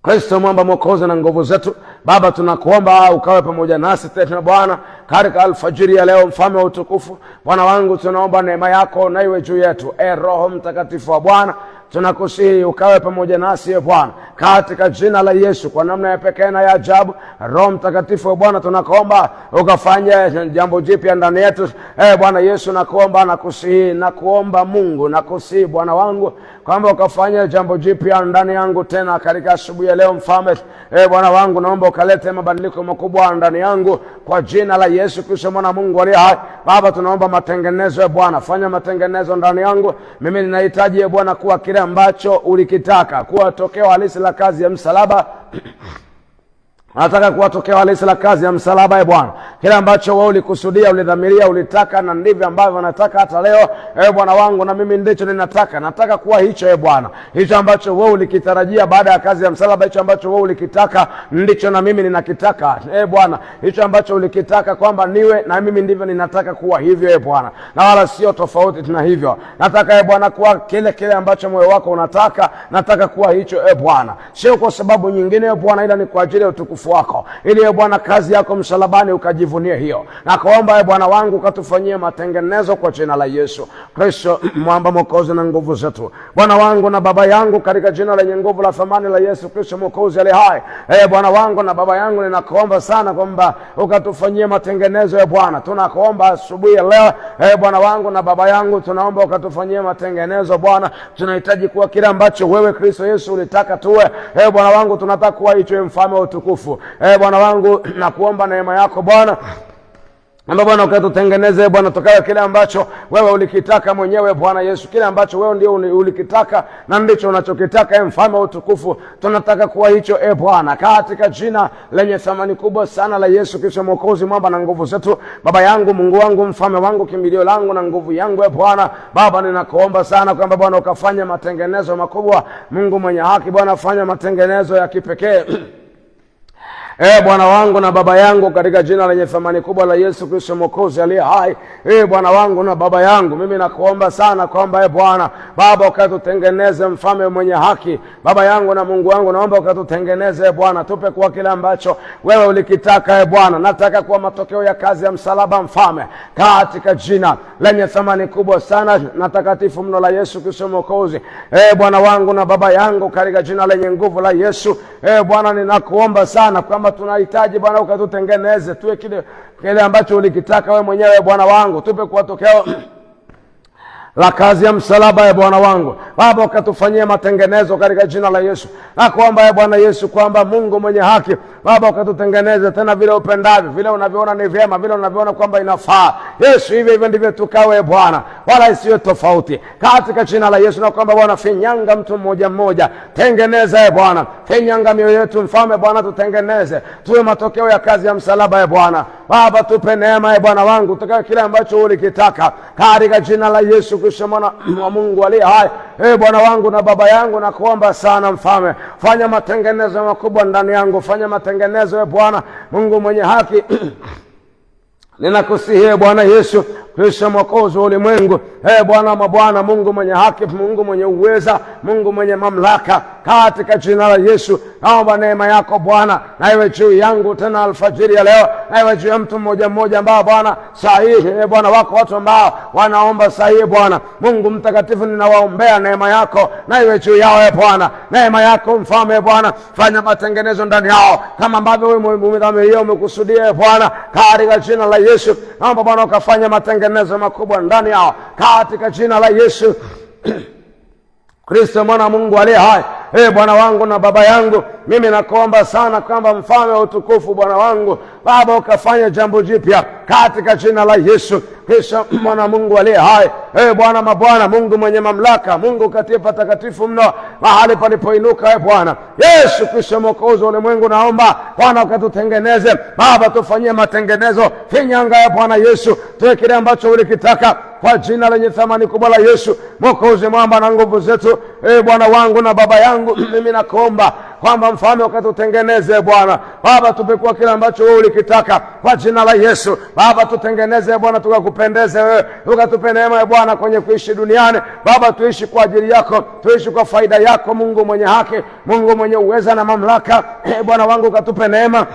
Speaker 1: Kristo, mwamba mwokozi na nguvu zetu. Baba, tunakuomba ukawe pamoja nasi tena Bwana katika alfajiri ya leo. Mfalme wa utukufu, Bwana wangu, tunaomba neema yako na iwe juu yetu. Roho Mtakatifu wa Bwana, tunakusihi ukawe pamoja nasi Bwana katika jina la Yesu, kwa namna ya pekee na ya ajabu. Roho Mtakatifu wa Bwana, tunakuomba ukafanye jambo jipya ndani yetu. Bwana Yesu, nakuomba, nakusihi, nakuomba Mungu, nakusihi Bwana wangu kwamba ukafanye jambo jipya ndani yangu tena katika asubuhi ya leo Mfalme. Bwana wangu, naomba ukalete mabadiliko makubwa ndani yangu kwa jina la Yesu Kristo mwana Mungu aliye hai. Baba, tunaomba matengenezo Bwana, fanya matengenezo ndani yangu. Mimi ninahitaji Bwana kuwa kile ambacho ulikitaka, kuwa tokeo halisi la kazi ya msalaba. Nataka kuwa tokeo halisi la kazi ya msalaba Bwana. Kile ambacho wewe ulikusudia, ulidhamiria, ulitaka, na ndivyo ambavyo nataka hata leo Bwana wangu, na mimi ndicho ninataka. Nataka kuwa hicho Bwana. Hicho ambacho wewe ulikitarajia baada ya kazi ya msalaba, hicho ambacho wewe ulikitaka, ndicho na mimi ninakitaka Bwana. Hicho ambacho ulikitaka kwamba niwe, na mimi ndivyo ninataka kuwa hivyo Bwana. Na wala sio tofauti tuna hivyo. Nataka Bwana kuwa kile ambacho moyo wako unataka. Nataka kuwa hicho Bwana. Sio kwa sababu nyingine Bwana, ila ni kwa ajili ya utukufu wako, ili Bwana kazi yako msalabani ukajivunie hiyo. Na kuomba Bwana wangu ukatufanyie matengenezo kwa jina la Yesu Kristo, mwamba mwokozi na nguvu zetu. Bwana wangu na baba yangu, katika jina lenye nguvu la thamani la Yesu Kristo mwokozi aliye hai. Bwana wangu na baba yangu, ninakuomba sana kwamba ukatufanyie matengenezo Bwana. Tunakuomba asubuhi ya leo Bwana wangu na baba yangu, tunaomba ukatufanyie matengenezo Bwana. Tunahitaji kuwa kile ambacho wewe Kristo Yesu ulitaka tuwe. Bwana wangu, tunataka kuwa hicho Mfalme wa utukufu. Bwana wangu, nakuomba neema yako Bwana, amba Bwana ukatutengeneze Bwana tukawe kile ambacho wewe ulikitaka mwenyewe Bwana Yesu, kile ambacho wewe ndio ulikitaka na ndicho unachokitaka Mfalme wa utukufu. Tunataka kuwa hicho Bwana, katika jina lenye thamani kubwa sana la Yesu Kristo mwokozi, mwamba na nguvu zetu. Baba yangu, Mungu wangu, mfalme wangu, kimbilio langu na nguvu yangu Bwana. Baba, ninakuomba sana kwamba Bwana ukafanya matengenezo makubwa. Mungu mwenye haki Bwana, fanya matengenezo ya kipekee Bwana wangu na baba yangu, katika jina lenye thamani kubwa la Yesu Kristo mwokozi aliye hai. Bwana wangu na baba yangu, mimi nakuomba sana kwamba Bwana Baba ukatutengeneze, mfalme mwenye haki. Baba yangu na Mungu wangu, naomba ukatutengeneze Bwana, tupe kuwa kile ambacho wewe ulikitaka Bwana. Nataka kuwa matokeo ya kazi ya msalaba mfalme, katika jina lenye thamani kubwa sana na takatifu mno la Yesu Kristo mwokozi. Bwana wangu na baba yangu, katika jina lenye nguvu la Yesu Bwana, ninakuomba sana kwamba tunahitaji Bwana ukatutengeneze tuwe kile ambacho ulikitaka wewe mwenyewe Bwana wangu. Tupe kwa tokeo la kazi ya msalaba Bwana wangu. Baba ukatufanyia matengenezo katika jina la Yesu. Nakuomba Bwana Yesu kwamba Mungu mwenye haki Baba ukatutengeneze tena vile upendavyo, vile unavyoona ni vyema, vile unavyoona kwamba inafaa. Yesu, hivyo ndivyo tukawe Bwana, wala isiwe tofauti, katika jina la Yesu. Nakuomba Bwana, finyanga mtu mmoja mmoja, tengeneza Bwana, finyanga mioyo yetu mfalme Bwana, tutengeneze tuwe matokeo ya kazi ya msalaba Bwana. Baba tupe neema Bwana wangu, tukawe kile ambacho ulikitaka, katika jina la Yesu Kristo mwana wa Mungu aliye hai. Bwana wangu na baba yangu, nakuomba sana mfalme, fanya matengenezo makubwa ndani yangu, fanya matengenezo Bwana Mungu mwenye haki ninakusihi Bwana Yesu Kristo mwokozi wa ulimwengu. Bwana mabwana, Mungu mwenye haki, Mungu mwenye uweza, Mungu mwenye mamlaka, katika jina la Yesu naomba neema yako Bwana na iwe juu yangu tena alfajiri ya leo, na iwe juu ya mtu mmoja mmoja ambao Bwana sahihi Bwana wako, watu ambao wanaomba sahihi Bwana Mungu mtakatifu, ninawaombea neema yako na iwe juu yao Bwana. Neema yako mfalme Bwana, fanya matengenezo ndani yao kama ambavyo wewe umedhamiria, umekusudia Bwana, katika jina la Yesu naomba Bwana ukafanya matengenezo makubwa ndani yao, katika jina la Yesu Kristo mwana Mungu aliye hai, Bwana wangu na Baba yangu, mimi nakuomba sana kwamba mfalme wa utukufu, Bwana wangu Baba, ukafanya jambo jipya katika jina la Yesu Kristo mwana Mungu aliye hai. Bwana mabwana, Mungu mwenye mamlaka, Mungu katie patakatifu mno mahali palipoinuka. Bwana Yesu Kristo mwokozi wa ulimwengu, naomba Bwana ukatutengeneze Baba, tufanyie matengenezo, finyanga Bwana Yesu, tuwe kile ambacho ulikitaka kwa jina lenye thamani kubwa la Yesu mwokozi, mwamba na nguvu zetu. Bwana wangu na Baba yangu, mimi nakuomba kwamba mfalme ukatutengeneze Bwana Baba, tupekua kile ambacho wewe ulikitaka kwa jina la Yesu. Baba tutengeneze Bwana, tukakupendeze wewe, ukatupe neema Bwana kwenye kuishi duniani Baba, tuishi kwa ajili yako, tuishi kwa faida yako, Mungu mwenye haki, Mungu mwenye uweza na mamlaka. Bwana wangu ukatupe neema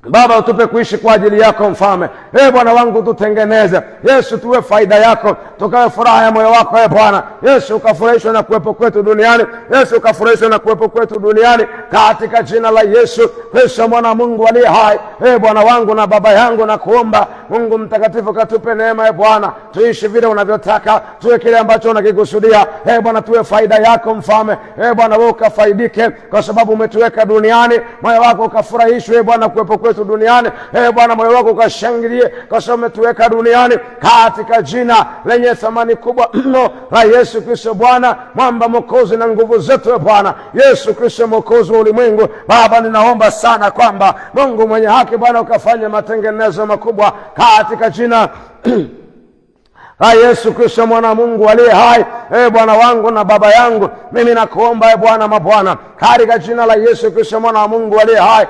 Speaker 1: Baba, utupe kuishi kwa ajili yako mfalme. Bwana wangu tutengeneze Yesu, tuwe faida yako, tukawe furaha ya moyo wako. Bwana Yesu, ukafurahishwe na kuwepo kwetu duniani. Yesu, ukafurahishwe na kuwepo kwetu duniani katika jina la Yesu Kristo mwana Mungu aliye hai. Bwana wangu na Baba yangu, na kuomba Mungu mtakatifu katupe neema Bwana, tuishi vile unavyotaka, tuwe kile ambacho unakikusudia. Bwana tuwe faida yako mfalme. Bwana wewe ukafaidike kwa sababu umetuweka duniani, moyo wako ukafurahishwe Bwana kuwepo kwetu duniani. Bwana moyo wako ukashangilie kwa sababu umetuweka duniani katika jina lenye thamani kubwa mno la Yesu Kristo Bwana mwamba mwokozi na nguvu zetu. Bwana Yesu Kristo mwokozi wa ulimwengu, Baba ninaomba sana kwamba Mungu mwenye haki Bwana ukafanya matengenezo makubwa katika jina Yesu Kristo mwana Mungu aliye hai. Bwana wangu na Baba yangu, mimi nakuomba Bwana mabwana, katika jina la Yesu Kristo mwana Mungu aliye hai.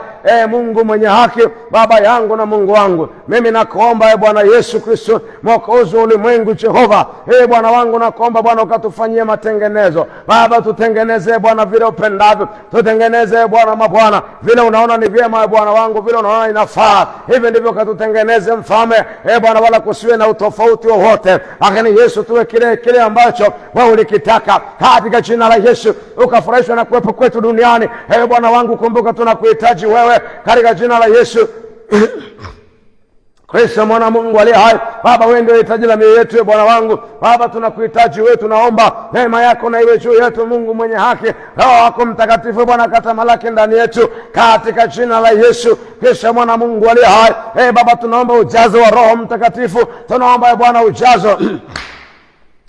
Speaker 1: Mungu mwenye haki, Baba yangu na Mungu wangu, mimi nakuomba Bwana Yesu Kristo mwokozi wa ulimwengu, Jehova Bwana wangu, nakuomba Bwana ukatufanyie matengenezo Baba, tutengeneze Bwana vile upendavyo, tutengeneze Bwana mabwana vile unaona ni vyema Bwana wangu, vile unaona inafaa, hivi ndivyo katutengeneze mfalme Bwana, wala kusiwe na utofauti wowote, lakini Yesu tuwe kile ambacho wewe ulikitaka katika jina la Yesu, ukafurahishwa na kuwepo kwetu duniani. Bwana wangu, kumbuka tunakuhitaji wewe katika jina la Yesu Kristo mwana Mungu aliye hai. Baba wewe ndio hitaji la mioyo yetu Bwana wangu. Baba tunakuhitaji wewe, tunaomba neema yako na iwe juu yetu, Mungu mwenye haki. Roho wako Mtakatifu Bwana katamalaki ndani yetu katika jina la Yesu Kristo mwana Mungu aliye hai. Baba tunaomba ujazo wa Roho Mtakatifu, tunaomba Bwana ujazo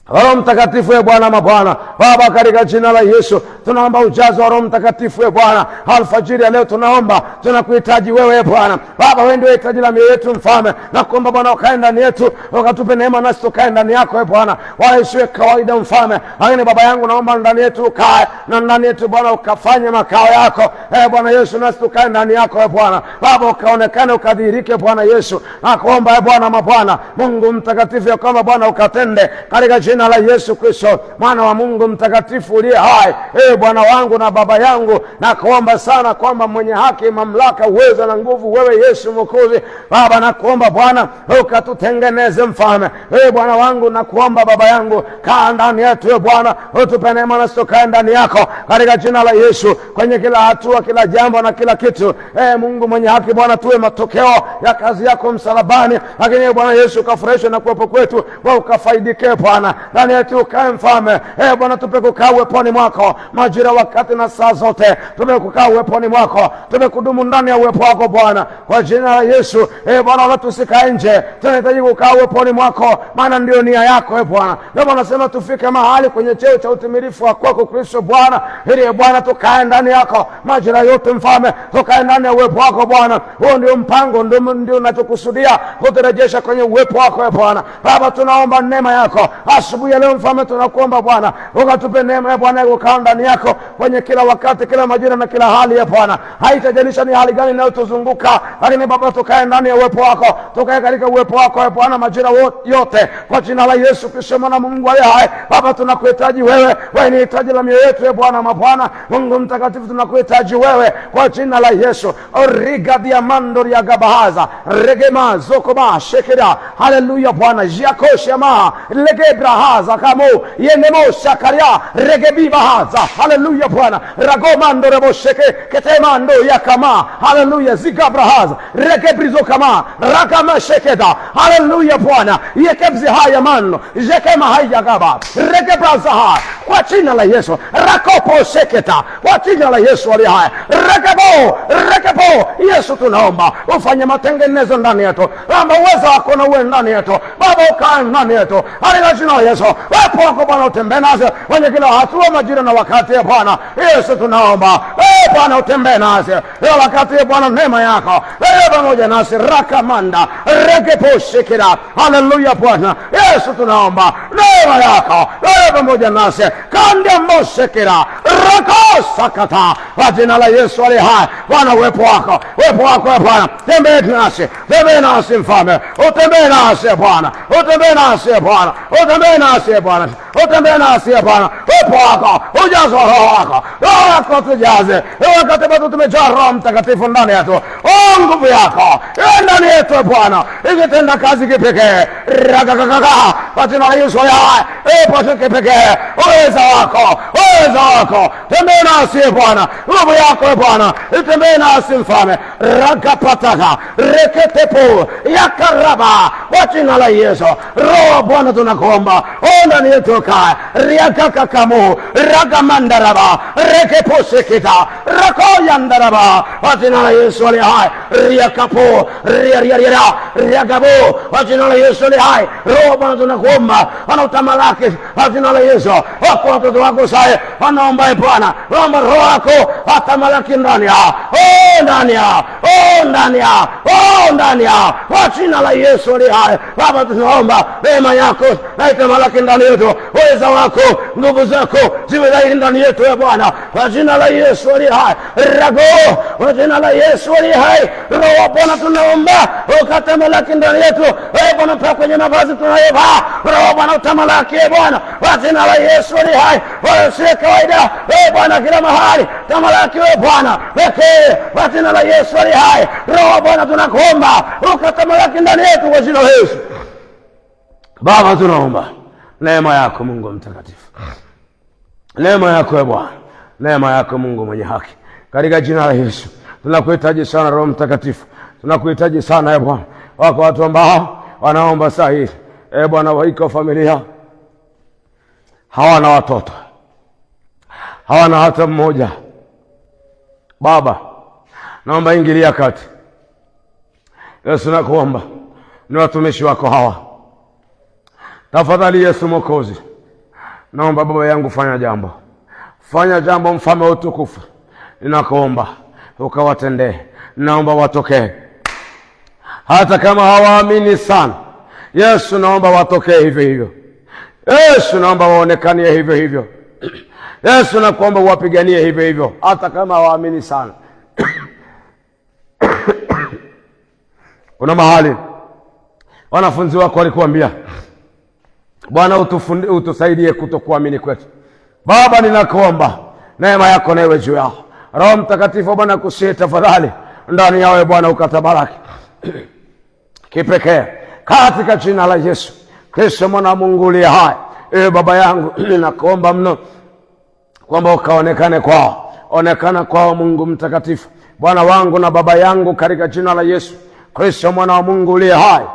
Speaker 1: Roho Mtakatifu Bwana mabwana. Baba katika jina la Yesu tunaomba ujazo wa Roho Mtakatifu Bwana. Alfajiri ya leo tunaomba, tunakuhitaji wewe Bwana. Baba wewe ndio hitaji la mioyo yetu mfalme, na kuomba Bwana ukae ndani yetu, ukatupe neema nasi tukae ndani yako Bwana, wala isiwe kawaida mfalme, lakini Baba yangu naomba ndani yetu ukae, na ndani yetu Bwana ukafanye makao yako Bwana Yesu, nasi tukae ndani yako Bwana. Baba ukaonekane, ukadhihirike Bwana Yesu, na kuomba Bwana mabwana, Mungu mtakatifu ya kwamba Bwana ukatende katika jina la Yesu Kristo mwana wa Mungu mtakatifu uliye hai. Bwana wangu na Baba yangu, na kuomba sana kwamba mwenye haki, mamlaka, uwezo na nguvu wewe Yesu mwokozi. Baba na kuomba Bwana ukatutengeneze mfalme. Bwana wangu na kuomba Baba yangu, kaa ndani yetu Bwana, utupe neema na tukae ndani yako katika jina la Yesu, kwenye kila hatua, kila jambo na kila kitu. Mungu mwenye haki Bwana, tuwe matokeo ya kazi yako msalabani, lakini Bwana Yesu ukafurahishwe na kuwepo kwetu, wewe ukafaidike Bwana ndani yetu, ukae mfalme. Bwana tupe kukaa uweponi mwako majira, wakati na saa zote, tupe kukaa uweponi mwako, tupe kudumu ndani ya uwepo wako Bwana kwa jina la Yesu. Bwana wala tusikae nje, tunahitaji kukaa uweponi mwako, maana ndio nia yako Bwana. Ndio Bwana nasema tufike mahali kwenye cheo cha utimilifu wa kwako Kristo Bwana, ili Bwana tukae ndani yako majira yote mfalme, tukae ndani ya uwepo wako Bwana. Huo ndio mpango, ndio unachokusudia kuturejesha kwenye uwepo wako Bwana. Baba tunaomba neema yako asubuhi ya leo mfalme, tunakuomba Bwana ukatupe neema Bwana kukaa ndani yako kwenye kila wakati, kila majira na kila hali Bwana. Haitajalisha ni hali gani inayotuzunguka, lakini Baba tukae ndani ya uwepo wako, tukae katika uwepo wako Bwana majira yote kwa jina la Yesu Kristo mwana Mungu aliye hai. Baba tunakuhitaji wewe, wewe ni hitaji la mioyo yetu Bwana mabwana. Mungu mtakatifu tunakuhitaji wewe kwa jina la Yesu. Origa diamando ya gabahaza regema zokoba shekera haleluya Bwana jakosha ma legebra bahaza kamo yenemo shakaria regebi bahaza. Haleluya Bwana. Ragomando rebosheke ketemando yakama. Haleluya zikabrahaza regebrizo kama rakama shekeda. Haleluya Bwana. Yekebzi haya mano jekema haya gaba regebraza ha kwa jina la Yesu. Rakopo sheketa kwa jina la Yesu ali haya rekebo Yesu, tunaomba ufanye matengenezo ndani yetu, kwamba uwezo wako na uwe ndani yetu Baba, ukae ndani yetu katika jina la Yesu. Wepo wako Bwana utembee nasi kwenye kila hatua, majira na wakati Bwana Yesu, tunaomba Bwana utembee nasi kila wakati Bwana, neema yako pamoja nasi. Rakamanda regepo shekera. Haleluya Bwana Yesu, tunaomba neema yako pamoja nasi. Kande moshekera rakosakata kwa jina la Yesu ali hai. Bwana uwepo wako Bwana, tembee nasi mfalme, utembee nasi Bwana, utembee nasi Bwana, utembee nasi Bwana, utembee nasi Bwana. Uwepo wako, ujazo roho wako tujaze wakati bado tumejaa Roho Mtakatifu ndani yetu. Nguvu yako ndani yetu Bwana ikitenda kazi kipekee kwa jina la Yesu ali hai. Ipo kipekee uweza wako tembee nasi Bwana, nguvu yako Bwana itembee nasi mfalme. Ragapataka reketepo yakaraba kwa jina la Yesu. Roho Bwana tunakuomba ndani yetu kae riakakakamu ragamandaraba rekeposekita rakoyandaraba kwa jina la Yesu ali hai. Riakapo riagabo kwa jina la Yesu ali hai. Roho Bwana tunakuomba utamalaki kwa jina la Yesu. Wako watoto wako sasa wanaomba Bwana, naomba roho yako atamalaki ndani ya kwa jina la Yesu ali hai. Baba tunaomba neema yako na itamalaki ndani yetu, uweza wako, nguvu zako ziwe zaidi ndani yetu ya Bwana kwa jina la Yesu ali hai. Rago kwa jina la Yesu ali hai. Roho Bwana tunaomba ukatamalaki ndani yetu Bwana, toka kwenye mavazi tunayovaa. Roho Bwana utamalaki Bwana kwa jina la Yesu ali hai. Sio kawaida Bwana, kila mahali tamalaki Bwana pekee kwa jina la Yesu ali hai. Roho Bwana tunakuomba ukatamalaki ndani yetu kwa jina la Yesu. Baba tunaomba neema yako Mungu mtakatifu, neema yako Bwana, neema yako Mungu mwenye haki, katika jina la Yesu. Tunakuhitaji sana Roho Mtakatifu, tunakuhitaji sana Bwana. Wako watu ambao wanaomba saa hii Bwana, waiko familia hawana watoto, hawana hata mmoja. Baba naomba ingilia kati. Yesu nakuomba ni watumishi wako hawa, tafadhali Yesu Mwokozi, naomba Baba yangu fanya jambo mfalme wa utukufu. Ninakuomba ukawatendee, naomba watokee hata kama hawaamini sana. Yesu naomba watokee hivyo. Yesu naomba waonekanie hivyo. Yesu nakuomba wapiganie hivyo hata kama hawaamini sana. Kuna mahali wanafunzi wako walikuambia, Bwana utusaidie kutokuamini kwetu. Baba ninakuomba neema yako na iwe juu yao. Roho Mtakatifu Bwana kusie tafadhali ndani yao Bwana, ukatabaraki kipekee katika jina la Yesu Kristo mwana wa Mungu aliye hai. Baba yangu ninakuomba mno kwamba ukaonekane kwao, onekana kwao Mungu mtakatifu, Bwana wangu na Baba yangu, katika jina la Yesu Kristo mwana wa Mungu aliye hai.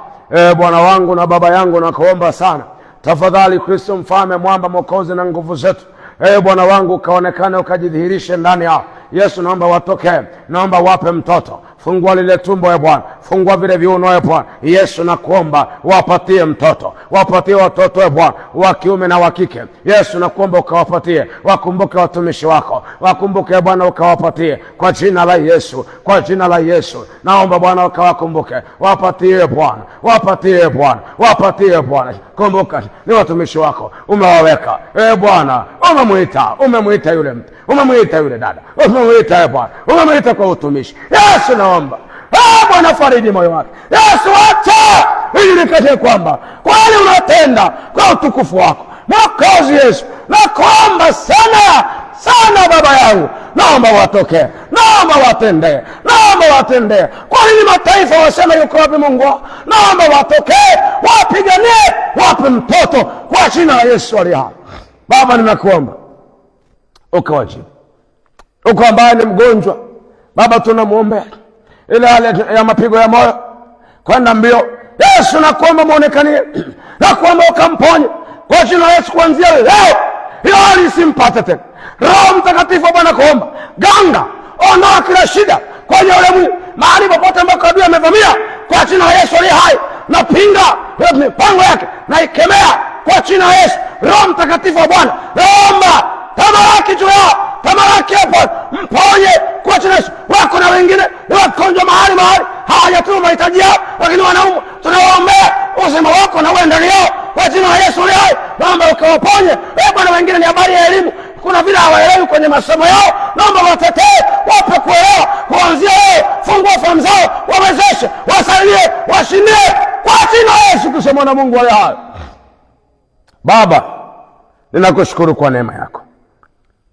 Speaker 1: Bwana wangu na Baba yangu nakuomba sana tafadhali, Kristo mfalme, mwamba, mwokozi na nguvu zetu, Bwana wangu ukaonekane, ukajidhihirishe ndani yao. Yesu naomba watokee, naomba wape mtoto. Fungua lile tumbo Bwana, fungua vile viuno Bwana. Yesu nakuomba wapatie mtoto, wapatie watoto Bwana, wa kiume na wa kike. Yesu nakuomba ukawapatie, wakumbuke watumishi wako, wakumbuke Bwana ukawapatie kwa jina la Yesu, kwa jina la Yesu. Naomba Bwana ukawakumbuke, wapatie Bwana, wapatie Bwana, wapatie Bwana. Kumbuka ni watumishi wako umewaweka Bwana, umemwita yule mtu, umemwita yule dada, umemwita Bwana, umemwita kwa utumishi. Yesu naomba Bwana fariji moyo wake. Yesu acha ili nikate kwamba kwani unatenda kwa utukufu wako. Mwokozi Yesu nakuomba sana sana Baba yangu, naomba watokee, naomba watendee, naomba watendee. Kwa nini mataifa wasema yuko wapi Mungu wao? Naomba watokee, wapiganie, wape mtoto kwa jina la Yesu aliye hai. Baba, nimekuomba ukawajibu. Uko ambaye ni mgonjwa Baba, tunamwombea ile hali ya mapigo ya moyo kwenda mbio. Yesu, nakuomba muonekanie, nakuomba ukamponye kwa jina la Yesu. Kuanzia leo hiyo hali isimpate tena. Roho Mtakatifu Bwana, kuomba ganga, ondoa kila shida kwenye ule mwili, mahali popote ambako adui amevamia, kwa jina la Yesu aliye hai. Napinga mipango yake, naikemea kwa jina la Yesu. Roho Mtakatifu wa Bwana, naomba tamalaki juu yao, tamalaki hapo, mponye kwa jina la Yesu. Wako na wengine wakonjwa mahali hawajatuma mahitaji yao, lakini wanaumwa, tunawaombea uzima wako na uwe ndani yao kwa jina la Yesu aliye hai. Naomba ukawaponye Bwana. Wengine ni habari ya elimu, kuna vile hawaelewi kwenye masomo yao, naomba watetee, wape kuelewa kuanzia leo. Fungua fahamu zao, wawezeshe, wasaidie, washindie kwa jina la Yesu Kristo mwana Mungu aliye hai. Baba, ninakushukuru kwa neema yako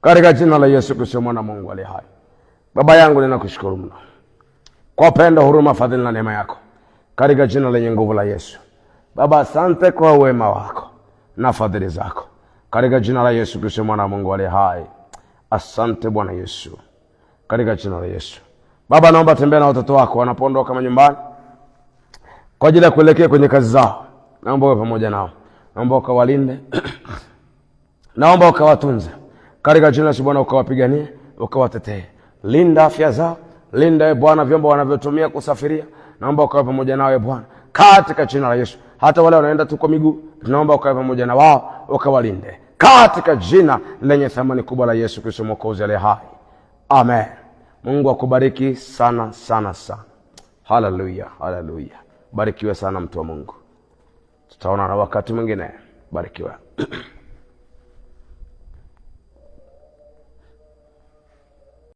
Speaker 1: katika jina la Yesu Kristo mwana Mungu aliye hai. Baba yangu, ninakushukuru mno kwa upendo, huruma, fadhili na neema yako katika jina lenye nguvu la Yesu. Baba, asante kwa wema wako na fadhili zako katika jina la Yesu Kristo mwana Mungu aliye hai. Asante Bwana Yesu katika jina la Yesu. Baba, naomba tembea na watoto wako wanapoondoka manyumbani kwa ajili ya kuelekea kwenye kazi zao. Naomba uwe pamoja nao, naomba ukawalinde naomba ukawatunze katika jina la Yesu. Bwana, ukawapiganie, ukawatetee. Linda afya zao, linda Bwana vyombo wanavyotumia kusafiria, naomba ukawe pamoja nao Bwana katika jina la Yesu. Hata wale wanaenda tu kwa miguu, tunaomba ukawe pamoja na wao, ukawalinde katika jina lenye thamani kubwa la Yesu Kristo Mwokozi aliye hai. Amen. Mungu akubariki sana sana sana. Haleluya, haleluya. Barikiwe sana mtu wa Mungu. Tutaona na wakati mwingine. Barikiwe.